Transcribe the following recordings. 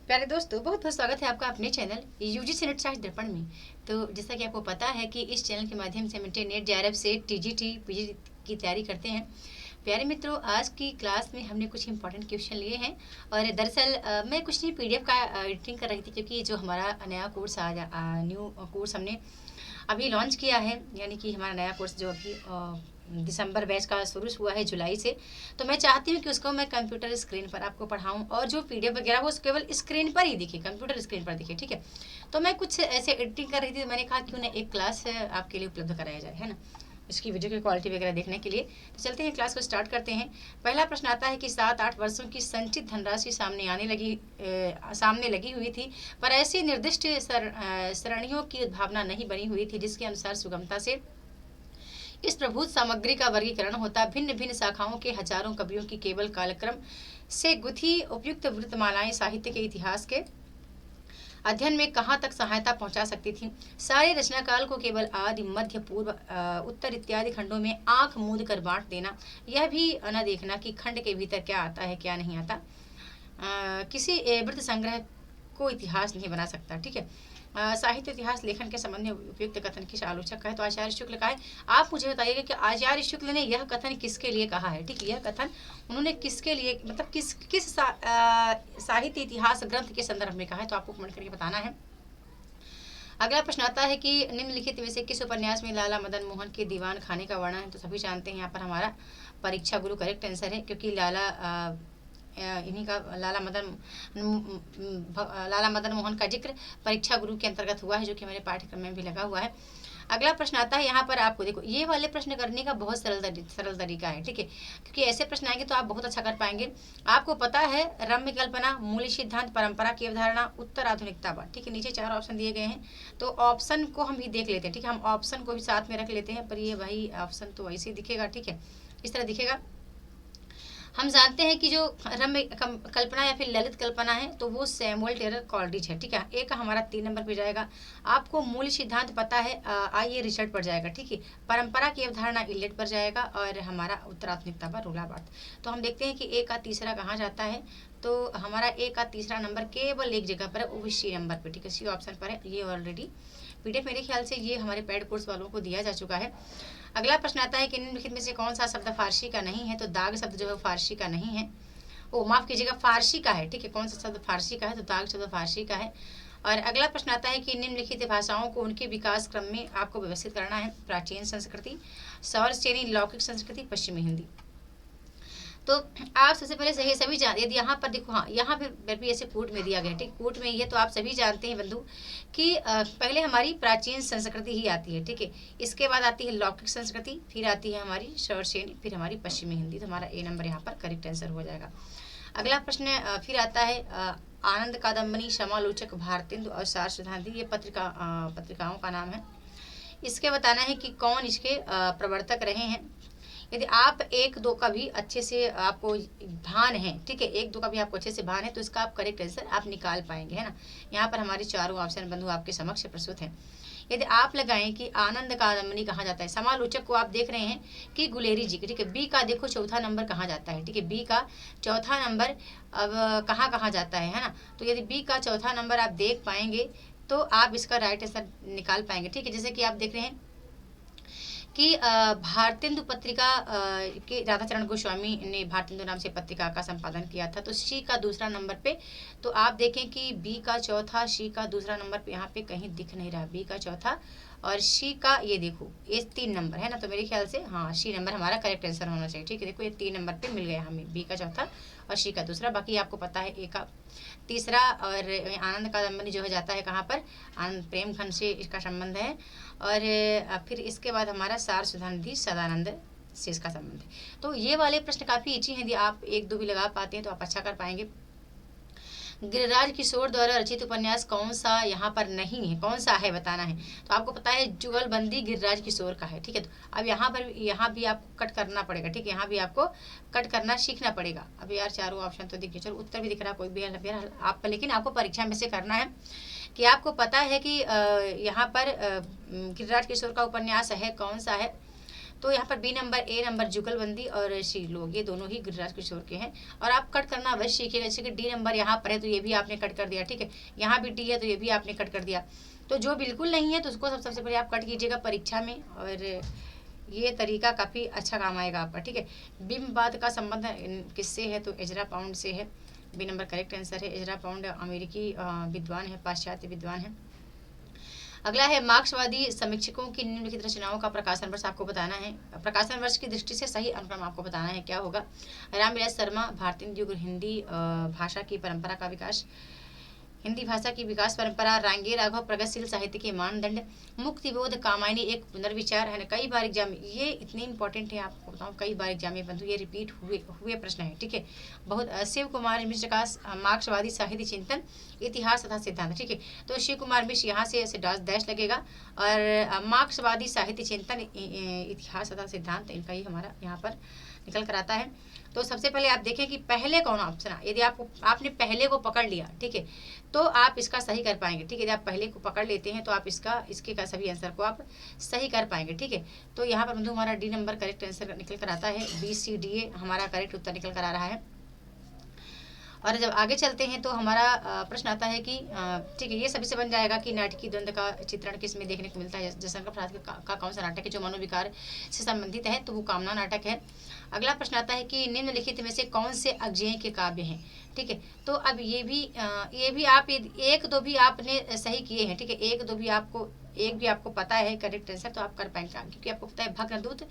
प्यारे दोस्तों, बहुत बहुत स्वागत है आपका अपने चैनल यूजीसी नेट साइंस दर्पण में। तो जैसा कि आपको पता है कि इस चैनल के माध्यम से हम इंटरनेट जेआरएफ से टीजीटी पीजी की तैयारी करते हैं। प्यारे मित्रों, आज की क्लास में हमने कुछ इंपॉर्टेंट क्वेश्चन लिए हैं। और दरअसल मैं कुछ नहीं पीडीएफ का एडिटिंग कर रही थी, क्योंकि जो हमारा नया कोर्स न्यू कोर्स हमने अभी लॉन्च किया है, यानी कि हमारा नया कोर्स जो अभी दिसंबर बैच का शुरू हुआ है, जुलाई से। तो मैं चाहती हूँ कि उसको मैं कंप्यूटर स्क्रीन पर आपको पढ़ाऊँ, और जो पीडीएफ वगैरह वो केवल स्क्रीन पर ही दिखे, कंप्यूटर स्क्रीन पर दिखे, ठीक है। तो मैं कुछ ऐसे एडिटिंग कर रही थी, तो मैंने कहा क्यों ना एक क्लास आपके लिए उपलब्ध कराया जाए, है ना, इसकी वीडियो की क्वालिटी वगैरह देखने के लिए। तो चलते हैं, क्लास को स्टार्ट करते हैं। पहला प्रश्न आता है कि 7-8 वर्षों की संचित धनराशि सामने लगी हुई थी, पर ऐसी निर्दिष्ट सरणियों की उद्भावना नहीं बनी हुई थी जिसके अनुसार सुगमता से इस प्रभुत सामग्री का वर्गीकरण होता। भिन्न भिन्न शाखाओं के हजारों कवियों की केवल कालक्रम से गुथी उपयुक्त वृत्तमालाएं साहित्य के इतिहास के अध्ययन में कहाँ तक सहायता पहुंचा सकती थी। सारे रचनाकाल को केवल आदि, मध्य, पूर्व, उत्तर इत्यादि खंडों में आंख मूंद कर बांट देना, यह भी न देखना कि खंड के भीतर क्या आता है क्या नहीं आता, किसी वृत्त संग्रह को इतिहास नहीं बना सकता, ठीक है। साहित्य इतिहास लेखन के संबंध में उपयुक्त कथन किस आलोचक का है, तो आचार्य शुक्ल का है। आप मुझे बताइएगा कि आचार्य शुक्ल ने यह कथन किसके लिए कहा है, ठीक है। यह कथन उन्होंने किसके लिए, मतलब किस साहित्य इतिहास ग्रंथ के संदर्भ में कहा है, तो आपको कमेंट करके बताना है। अगला प्रश्न आता है कि निम्नलिखित में से किस उपन्यास में लाला मदन मोहन के दीवान खाने का वर्णन है, तो सभी जानते हैं यहाँ पर हमारा परीक्षा गुरु करेक्ट आंसर है, क्योंकि इन्हीं का लाला मदन मोहन का जिक्र परीक्षा गुरु के अंतर्गत हुआ है, जो कि हमारे पाठ्यक्रम में भी लगा हुआ है। अगला प्रश्न आता है यहाँ पर, आपको देखो ये वाले प्रश्न करने का बहुत सरल तरीका है, ठीक है, क्योंकि ऐसे प्रश्न आएंगे तो आप बहुत अच्छा कर पाएंगे। आपको पता है रम्य कल्पना, मूल सिद्धांत, परंपरा की अवधारणा, उत्तर आधुनिकतावाद, ठीक है। नीचे 4 ऑप्शन दिए गए हैं, तो ऑप्शन को हम भी देख लेते हैं, ठीक है। हम ऑप्शन को भी साथ में रख लेते हैं, पर ये वही ऑप्शन तो वैसे ही दिखेगा, ठीक है, इस तरह दिखेगा। हम जानते हैं कि जो रम्य कल्पना या फिर ललित कल्पना है, तो वो सैमुअल टेलर कॉलरिज है, ठीक है। एक हमारा 3 नंबर पे जाएगा। आपको मूल सिद्धांत पता है, आइए रिचर्ड पर जाएगा, ठीक है। परंपरा की अवधारणा इलेट पर जाएगा, और हमारा उत्तराधुनिकता पर रोलाबाद। तो हम देखते हैं कि ए का तीसरा कहाँ जाता है, तो हमारा ए का तीसरा नंबर केवल एक जगह पर है, वो भी सी नंबर पर, ठीक है, सी ऑप्शन पर है। ये ऑलरेडी पीडीएफ मेरे ख्याल से ये हमारे पेड कोर्स वालों को दिया जा चुका है। अगला प्रश्न आता है कि निम्नलिखित में से कौन सा शब्द फारसी का नहीं है, तो दाग शब्द जो है फारसी का नहीं है, ओ माफ कीजिएगा, फारसी का है, ठीक है। कौन सा शब्द फारसी का है, तो दाग शब्द फारसी का है। और अगला प्रश्न आता है कि निम्नलिखित भाषाओं को उनके विकास क्रम में आपको व्यवस्थित करना है। प्राचीन संस्कृति, सौर श्रेणी, लौकिक संस्कृति, पश्चिमी हिंदी। तो आप सबसे पहले सही सभी जान, यदि यहाँ पर देखो, हाँ यहाँ पर भी ऐसे कोट में दिया गया, ठीक, कोट में ये तो आप सभी जानते हैं बंधु कि पहले हमारी प्राचीन संस्कृति ही आती है, ठीक है। इसके बाद आती है लौकिक संस्कृति, फिर आती है हमारी सौर श्रेणी, फिर हमारी पश्चिमी हिंदी। तो हमारा ए नंबर यहाँ पर करेक्ट आंसर हो जाएगा। अगला प्रश्न फिर आता है, आनंद कादम्बनी, समालोचक, भारतेंदु और सार सिद्धांति, ये पत्रिकाओं का नाम है। इसके बताना है कि कौन इसके प्रवर्तक रहे हैं। यदि आप 1-2 का भी अच्छे से आपको भान है, ठीक है, 1-2 का भी आपको अच्छे से भान है, तो इसका आप करेक्ट आंसर आप निकाल पाएंगे, है ना। यहाँ पर हमारे चारों ऑप्शन बंधु आपके समक्ष प्रस्तुत हैं। यदि आप लगाएं कि आनंद कादम्बनी कहाँ जाता है, समालोचक को आप देख रहे हैं कि गुलेरी जी, ठीक है। बी का देखो चौथा नंबर कहाँ जाता है, ठीक है, बी का चौथा नंबर अब कहाँ कहाँ जाता है ना। तो यदि बी का चौथा नंबर आप देख पाएंगे तो आप इसका राइट आंसर निकाल पाएंगे, ठीक है। जैसे कि आप देख रहे हैं कि भारतेंदु पत्रिका के राधाचरण गोस्वामी ने भारतेंदु नाम से पत्रिका का संपादन किया था, तो सी का दूसरा नंबर पे। तो आप देखें कि बी का चौथा, सी का दूसरा नंबर पे यहाँ पे कहीं दिख नहीं रहा, बी का चौथा और सी का ये देखो ये 3 नंबर है ना, तो मेरे ख्याल से हाँ सी नंबर हमारा करेक्ट आंसर होना चाहिए, ठीक है। देखो ये 3 नंबर पे मिल गया हमें, बी का चौथा और सी का दूसरा। बाकी आपको पता है ए का तीसरा, और आनंद कादम्बनी जो है जाता है कहाँ पर, आनंद प्रेम खंड से इसका संबंध है। और फिर इसके बाद हमारा सार सुधानिधि सदानंद से इसका संबंध है। तो ये वाले प्रश्न काफ़ी ईजी हैं, यदि आप 1-2 भी लगा पाते हैं तो आप अच्छा कर पाएंगे। गिरिराज किशोर द्वारा रचित उपन्यास कौन सा यहाँ पर नहीं है, कौन सा है बताना है। तो आपको पता है जुगलबंदी गिरिराज किशोर का है, ठीक है। तो अब यहाँ भी आपको कट करना पड़ेगा, ठीक है, यहाँ भी आपको कट करना सीखना पड़ेगा। अब यार चारों ऑप्शन तो दिखे, चलो उत्तर भी दिख रहा, कोई भी आप, लेकिन आपको परीक्षा में से करना है कि आपको पता है कि यहाँ पर गिरिराज किशोर का उपन्यास है कौन सा है। तो यहाँ पर बी नंबर, ए नंबर जुगलबंदी और सी लोग, ये दोनों ही गिरिराज किशोर के हैं। और आप कट करना अवश्य सीखिएगा। जैसे कि डी नंबर यहाँ पर है तो ये भी आपने कट कर दिया, ठीक है। यहाँ भी डी है तो ये भी आपने कट कर दिया। तो जो बिल्कुल नहीं है तो उसको सबसे पहले आप कट कीजिएगा परीक्षा में, और ये तरीका काफ़ी अच्छा काम आएगा आपका, ठीक है। बिंबवाद का संबंध किससे है, तो एजरा पाउंड से है। बी नंबर करेक्ट आंसर है। एजरा पाउंड अमेरिकी विद्वान है, पाश्चात्य विद्वान है। अगला है मार्क्सवादी समीक्षकों की निम्नलिखित रचनाओं का प्रकाशन वर्ष आपको बताना है। प्रकाशन वर्ष की दृष्टि से सही अनुक्रम आपको बताना है, क्या होगा। रामविलास शर्मा, भारतीय युग, हिंदी भाषा की परंपरा का विकास, हिंदी भाषा की विकास परंपरा, रांगे राघव, प्रगतिशील साहित्य के मानदंड, मुक्तिबोध, कामायनी, एक पुनर्विचार है ना। कई बार एग्जाम ये इतने इंपॉर्टेंट है, आपको बताऊं कई बार एग्जाम में बंधु ये रिपीट हुए प्रश्न है, ठीक है। बहुत शिव कुमार मिश्र का मार्क्सवादी साहित्य चिंतन, इतिहास तथा सिद्धांत, ठीक है। तो शिव कुमार मिश्र यहाँ से ऐसे डैश लगेगा, और मार्क्सवादी साहित्य चिंतन, इतिहास तथा सिद्धांत, इनका ही हमारा यहाँ पर निकल कर आता है। तो सबसे पहले आप देखें कि पहले कौन ऑप्शन है। यदि आपने पहले को पकड़ लिया, ठीक है, तो आप इसका सही कर पाएंगे, ठीक है। यदि आप पहले को पकड़ लेते हैं तो आप इसके का सभी आंसर को आप सही कर पाएंगे, ठीक है। तो यहाँ पर बंधु हमारा डी नंबर करेक्ट आंसर निकल कर आता है। BCDA हमारा करेक्ट उत्तर निकल कर आ रहा है। और जब आगे चलते हैं तो हमारा प्रश्न आता है कि ठीक है, ये सभी से बन जाएगा कि नाटकीय द्वंद्व का चित्रण किस में देखने को मिलता है। जयशंकर प्रसाद का कौन सा नाटक है जो मनोविकार से संबंधित है, तो वो कामना नाटक है। अगला प्रश्न आता है कि निम्नलिखित में से कौन से अग्जेय के काव्य हैं, ठीक है। तो अब ये भी आप एक दो भी आपने सही किए हैं, ठीक है। एक भी आपको पता है करेक्ट आंसर, तो आप कर पाएंगे, क्योंकि आपको पता है भग्नदूत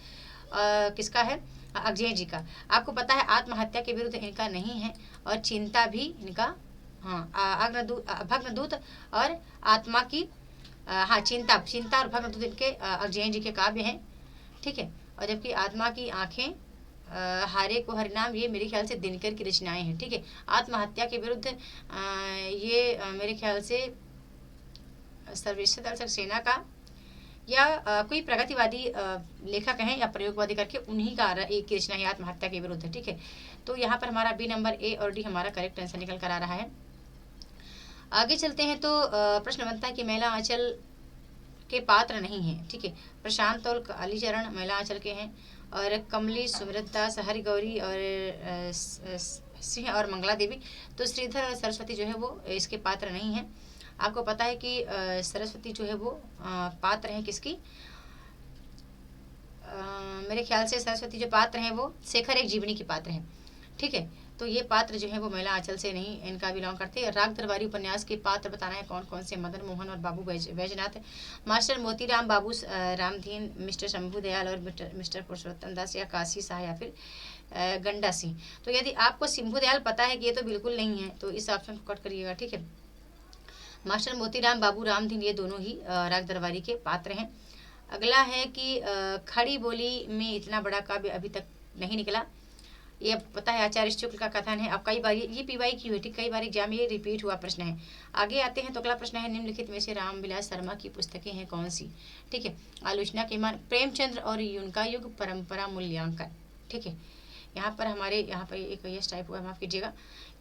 किसका है, अग्जेय जी का। आपको पता है आत्महत्या के विरुद्ध इनका नहीं है, और चिंता भी इनका, हाँ, भग्नदूत और आत्मा की, हाँ, चिंता और भग्नदूत इनके अग्जेय जी के काव्य हैं, ठीक है। और जबकि आत्मा की आंखें, हारे को हरिनाम, ये मेरे ख्याल से दिनकर की रचनाएं हैं, ठीक है। आत्महत्या के विरुद्ध ये मेरे ख्याल से सर्वेश्वर सक्सेना का या कोई प्रगतिवादी लेखक हैं या प्रयोगवादी करके, उन्हीं का एक की रचना है आत्महत्या के विरुद्ध, ठीक है। तो यहाँ पर हमारा बी नंबर, ए और डी हमारा करेक्ट आंसर निकल कर आ रहा है। आगे चलते हैं तो प्रश्न बनता है कि महिला आंचल के पात्र नहीं हैं, ठीक है। प्रशांत और कालीचरण महिला आंचल के हैं, और कमली, सुमृत दास, हरि गौरी और सिंह और मंगला देवी। तो श्रीधर और सरस्वती जो है वो इसके पात्र नहीं हैं। आपको पता है कि सरस्वती जो है वो पात्र हैं किसकी, मेरे ख्याल से सरस्वती जो पात्र हैं वो शेखर एक जीवनी के पात्र हैं, ठीक है। तो ये पात्र जो है वो महिला आंचल से नहीं इनका बिलोंग करते हैं। राग दरबारी उपन्यास के पात्र बताना है कौन कौन से, मदन मोहन और बाबू बैजनाथ, मास्टर मोतीराम, बाबू रामधीन, मिस्टर शंभू दयाल और मिस्टर पुरुषोत्तम दास, या काशी शाह, या फिर गंडा सिंह। तो यदि आपको शंभू दयाल पता है कि ये तो बिल्कुल नहीं है, तो इस ऑप्शन को कट करिएगा, ठीक है। मास्टर मोतीराम, बाबू रामधीन, ये दोनों ही राग दरबारी के पात्र हैं। अगला है कि खड़ी बोली में इतना बड़ा काव्य अभी तक नहीं निकला। ये पता है आचार्य शुक्ल का कथन है। अब कई बार ये PY की हुई, ठीक, कई बार एग्जाम में ये रिपीट हुआ प्रश्न है। आगे आते हैं तो अगला प्रश्न है निम्नलिखित में से रामविलास शर्मा की पुस्तकें हैं कौन सी, ठीक है। आलोचना के मान, प्रेमचंद्र और उनका युग, परंपरा मूल्यांकन, ठीक है। यहाँ पर हमारे यहाँ पर एक यस टाइप हुआ, माफ कीजिएगा।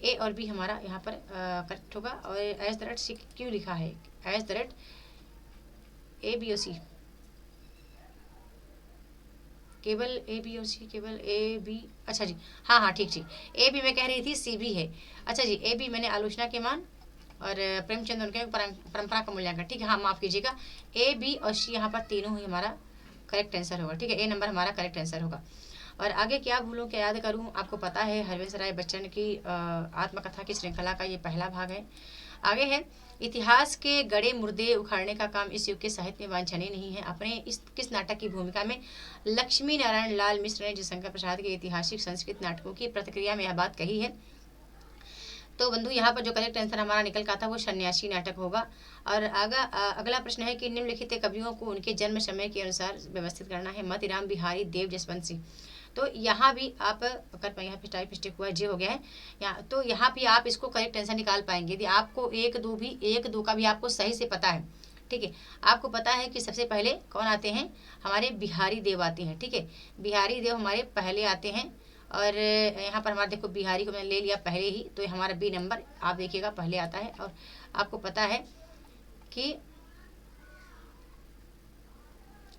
ए और बी हमारा यहाँ पर करेक्ट होगा। और एज द रेट सी क्यों लिखा है, एज द रेट ABOC, केवल ABOC, केवल AB, अच्छा जी, हाँ, ठीक, AB मैं कह रही थी CB है। अच्छा जी, AB मैंने आलोचना के मान और प्रेमचंद उनके परंपरा का मूल्यांकन, ठीक है। हाँ, माफ कीजिएगा, AB और C यहाँ पर तीनों ही हमारा करेक्ट आंसर होगा, ठीक है। ए नंबर हमारा करेक्ट आंसर होगा। और आगे क्या भूलूं क्या याद करूं, आपको पता है हरवंश राय बच्चन की आत्मकथा की श्रृंखला का ये पहला भाग है। आगे है इतिहास के गड़े मुर्दे उखाड़ने का काम इस युग के साहित्य में वांछनीय नहीं है। अपने इस किस नाटक की भूमिका में लक्ष्मी नारायण लाल मिश्र ने जयशंकर प्रसाद के ऐतिहासिक संस्कृत नाटकों की प्रतिक्रिया में यह बात कही है। तो बंधु यहाँ पर जो करेक्ट आंसर हमारा निकल का था वो सन्यासी नाटक होगा। और अगला प्रश्न है कि निम्नलिखित कवियों को उनके जन्म समय के अनुसार व्यवस्थित करना है। मतीराम, बिहारी, देव, जसवंत सिंह। तो यहाँ भी आप कर यहाँ पे टाइप मिस्टेक हुआ, जे हो गया है यहाँ। तो यहाँ भी आप इसको करेक्ट आंसर निकाल पाएंगे यदि आपको एक दो का भी आपको सही से पता है, ठीक है। आपको पता है कि सबसे पहले कौन आते हैं, हमारे बिहारी देव आते हैं, ठीक है। बिहारी देव हमारे पहले आते हैं। और यहाँ पर हमारा देखो बिहारी को मैंने ले लिया पहले ही, तो हमारा बी नंबर आप देखिएगा पहले आता है। और आपको पता है कि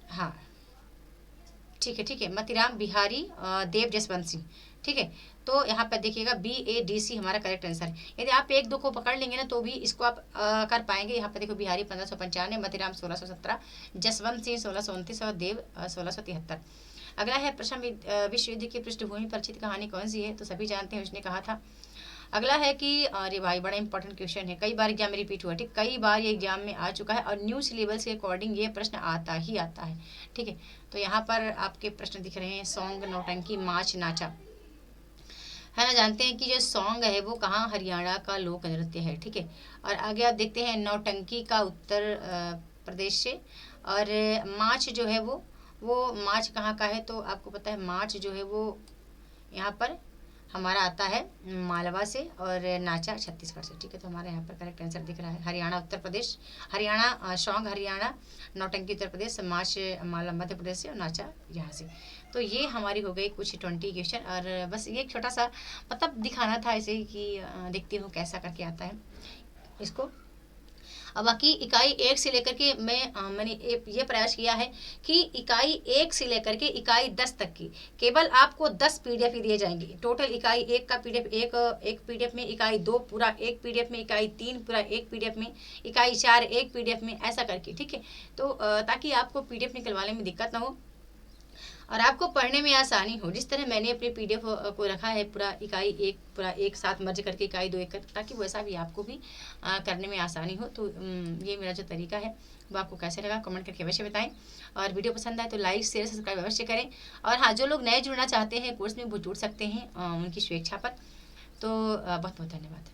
हाँ, ठीक है, मतीराम बिहारी देव जसवंत सिंह। ठीक है, तो यहाँ पर देखिएगा BADC हमारा करेक्ट आंसर है। यदि आप एक दो को पकड़ लेंगे ना तो भी इसको आप कर पाएंगे। यहाँ पर देखो, बिहारी 1595, मतीराम 1617, जसवंत सिंह 1629 और देव 1673। अगला है प्रथम विश्व युद्ध की पृष्ठभूमि पर रचित कहानी कौन सी है? तो सभी जानते हैं, उसने कहा था। अगला है कि अरे भाई बड़ा इंपॉर्टेंट क्वेश्चन है, कई बार एग्जाम में रिपीट हुआ, ठीक, कई बार ये एग्जाम में आ चुका है और न्यू सिलेबस के अकॉर्डिंग ये प्रश्न आता ही आता है। ठीक है, तो यहाँ पर आपके प्रश्न दिख रहे हैं, सॉन्ग, नौटंकी, माच, नाचा, है ना। जानते हैं कि जो सॉन्ग है वो कहाँ, हरियाणा का लोक नृत्य है। ठीक है, और आगे आप देखते हैं नौटंकी का उत्तर प्रदेश से, और माच जो है वो माच कहाँ का है? तो आपको पता है माच जो है वो यहाँ पर हमारा आता है मालवा से, और नाचा छत्तीसगढ़ से। ठीक है, तो हमारे यहाँ पर करेक्ट आंसर दिख रहा है हरियाणा उत्तर प्रदेश, हरियाणा सॉन्ग हरियाणा, नौटंकी उत्तर प्रदेश, माच मालवा मध्य प्रदेश से, और नाचा यहाँ से। तो ये हमारी हो गई कुछ 20 क्वेश्चन, और बस ये एक छोटा सा मतलब दिखाना था ऐसे ही कि देखती हूँ कैसा करके आता है इसको। अब बाकी इकाई 1 से लेकर के मैंने ये प्रयास किया है कि इकाई 1 से लेकर के इकाई 10 तक की केवल आपको 10 PDF ही दिए जाएंगे। टोटल इकाई 1 का PDF एक PDF में, इकाई 2 पूरा एक PDF में, इकाई 3 पूरा एक PDF में, इकाई 4 एक PDF में, ऐसा करके। ठीक है, तो ताकि आपको PDF निकलवाने में दिक्कत ना हो और आपको पढ़ने में आसानी हो। जिस तरह मैंने अपने PDF को रखा है, पूरा इकाई 1 पूरा एक साथ मर्ज करके इकाई 2 एक कर, ताकि वैसा भी आपको भी करने में आसानी हो। तो ये मेरा जो तरीका है वो आपको कैसे लगा कमेंट करके अवश्य बताएं, और वीडियो पसंद आए तो लाइक शेयर सब्सक्राइब अवश्य करें। और हाँ, जो लोग नए जुड़ना चाहते हैं कोर्स में वो जुड़ सकते हैं उनकी स्वेच्छा पर। तो बहुत बहुत धन्यवाद।